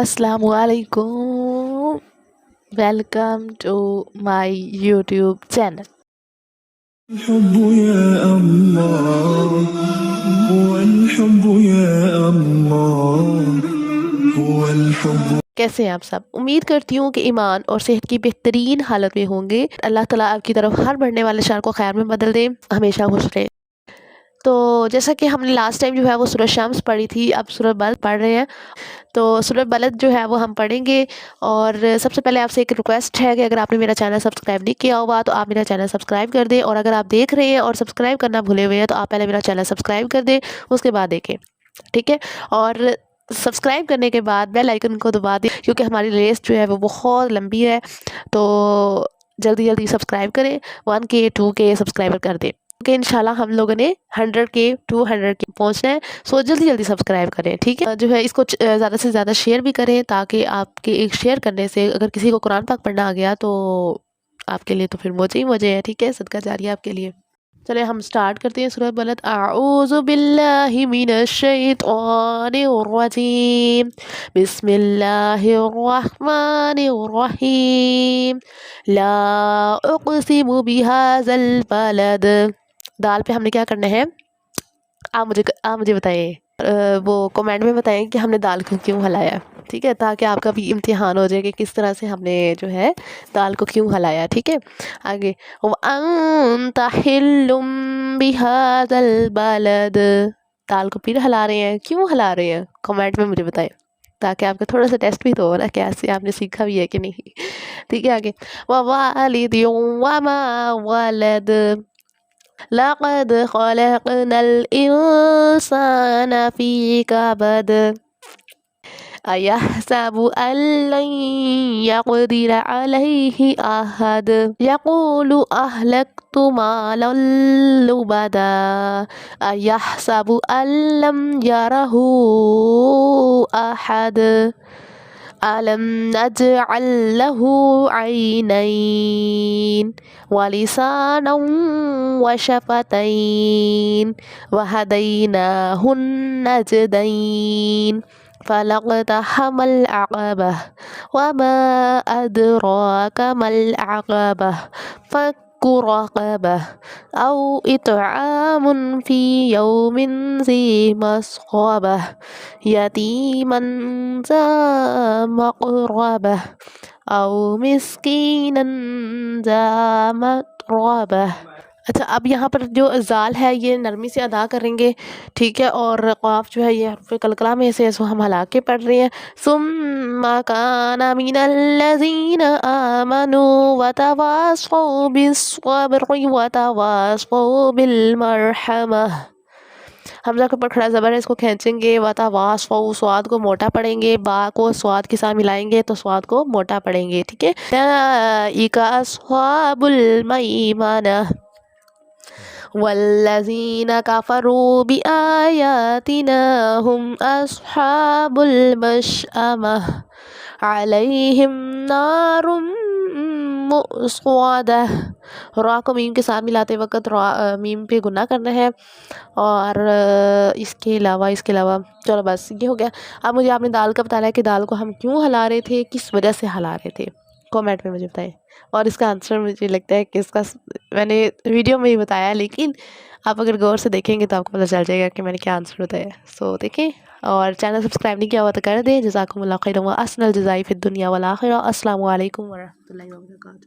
السلام علیکم، welcome to my YouTube channel. الحب يا الله هو الحب يا الله هو الحب۔ کیسے ہیں آپ سب؟ امید کرتی ہوں کہ ایمان اور صحت کی بہترین حالت میں ہوں گے۔ اللہ تعالیٰ آپ کی طرف ہر بڑھنے والے شر کو خیر میں بدل دے، ہمیشہ خوش رہے۔ تو جیسا کہ ہم نے لاسٹ ٹائم جو ہے وہ سورۃ شمس پڑھی تھی، اب سورۃ بلد پڑھ رہے ہیں۔ تو سورۃ بلد جو ہے وہ ہم پڑھیں گے، اور سب سے پہلے آپ سے ایک ریکویسٹ ہے کہ اگر آپ نے میرا چینل سبسکرائب نہیں کیا ہوا تو آپ میرا چینل سبسکرائب کر دیں، اور اگر آپ دیکھ رہے ہیں اور سبسکرائب کرنا بھولے ہوئے ہیں تو آپ پہلے میرا چینل سبسکرائب کر دیں، اس کے بعد دیکھیں، ٹھیک ہے؟ اور سبسکرائب کرنے کے بعد بیل آئیکن کو دبا دیں، کیونکہ ہماری لسٹ جو ہے وہ بہت لمبی ہے، تو جلدی جلدی سبسکرائب کریں، 1K 2K سبسکرائبر کر دیں، کہ انشاءاللہ ہم لوگوں نے 100K 200K پہنچنا ہے۔ سو جلدی جلدی سبسکرائب کریں، ٹھیک ہے؟ جو ہے اس کو زیادہ سے زیادہ شیئر بھی کریں، تاکہ آپ کے ایک شیئر کرنے سے اگر کسی کو قرآن پاک پڑھنا آ گیا تو آپ کے لیے تو پھر موجے ہی موجے ہے، ٹھیک ہے؟ صدقہ جاریہ آپ کے لیے۔ چلے ہم سٹارٹ کرتے ہیں سورۃ بلد۔ اعوذ باللہ من الشیطان الرجیم، بسم اللہ الرحمن الرحیم، لا اقسم بہذا البلد۔ دال پہ ہم نے کیا کرنا ہے؟ آپ مجھے بتائیں، وہ کمنٹ میں بتائیں کہ ہم نے دال کو کیوں ہلایا، ٹھیک ہے؟ تاکہ آپ کا بھی امتحان ہو جائے کہ کس طرح سے ہم نے جو ہے دال کو کیوں ہلایا، ٹھیک ہے؟ آگے، وَأَنْتَ حِلٌّ بِهَذَا الْبَلَدِ، دال کو پھر ہلا رہے ہیں، کیوں ہلا رہے ہیں؟ کمنٹ میں مجھے بتائیں، تاکہ آپ کا تھوڑا سا ٹیسٹ بھی تو ہو نا، کیسے آپ نے سیکھا بھی ہے کہ نہیں، ٹھیک ہے؟ آگے، وَوَالِدٍ وَمَا وَلَدَ، لَقَدْ خَلَقْنَا الْإِنسَانَ فِي كَبَدٍ، أَيَحْسَبُ أَن لَّن يَقْدِرَ عَلَيْهِ أَحَدٌ، يَقُولُ أَهْلَكْتُ مَالًا لُبَدًا، أَيَحْسَبُ أَن لَّمْ يَرَهُ أَحَدٌ، أَلَمْ نَجْعَل لَّهُ عَيْنَيْنِ وَلِسَانًا وَشَفَتَيْنِ وَهَدَيْنَاهُ النَّجْدَيْنِ، فَلَاقْتَحَمَ الْعَقَبَةَ وَمَا أَدْرَاكَ مَا الْعَقَبَةُ، فَكُّ رَقَبَةٍ أَوْ إِطْعَامٌ فِي يَوْمٍ ذِي مَسْغَبَةٍ يَتِيمًا ذَا مَقْرَبَةٍ أَوْ مِسْكِينًا ذَا مَتْرَبَةٍ۔ اچھا، اب یہاں پر جو زال ہے یہ نرمی سے ادا کریں گے، ٹھیک ہے؟ اور قاف جو ہے یہ حرف قلقلہ میں سے اس کو ہم ہلا کے پڑھ رہے ہیں۔ ثُمَّ كَانَ مِنَ الَّذِينَ آمَنُوا وَتَوَاصَوْا بِالصَّبْرِ وَتَوَاصَوْا بِالْمَرْحَمَةِ۔ حمزہ کے اوپر کھڑا زبر ہے، اس کو کھینچیں گے، وَتَوَاصَوْا، سواد کو موٹا پڑھیں گے، با کو سواد کے ساتھ ملائیں گے تو سواد کو موٹا پڑھیں گے، ٹھیک ہے؟ أُولَئِكَ أَصْحَابُ الْمَيْمَنَةِ، وَالَّذِينَ كَفَرُوا بِآيَاتِنَا هُمْ أَصْحَابُ الْمَشْأَمَةِ، عَلَيْهِمْ نَارٌ مُؤْصَدَةٌ۔ را کو میم کے ساتھ ملاتے وقت میم پہ گناہ کرنا ہے، اور اس کے علاوہ چلو بس یہ ہو گیا۔ اب مجھے آپ نے دال کا بتانا ہے کہ دال کو ہم کیوں ہلا رہے تھے، کس وجہ سے ہلا رہے تھے، کامنٹ میں مجھے بتائیں۔ اور اس کا آنسر مجھے لگتا ہے کہ اس کا میں نے ویڈیو میں ہی بتایا، لیکن آپ اگر غور سے دیکھیں گے تو آپ کو پتہ چل جائے گا کہ میں نے کیا آنسر بتایا۔ سو دیکھیں، اور چینل سبسکرائب نہیں کیا ہوا تو کر دیں۔ جزاکم اللہ خیرا و احسن الجزاء فی الدنیا والآخرہ۔ السلام علیکم ورحمۃ اللہ وبرکاتہ۔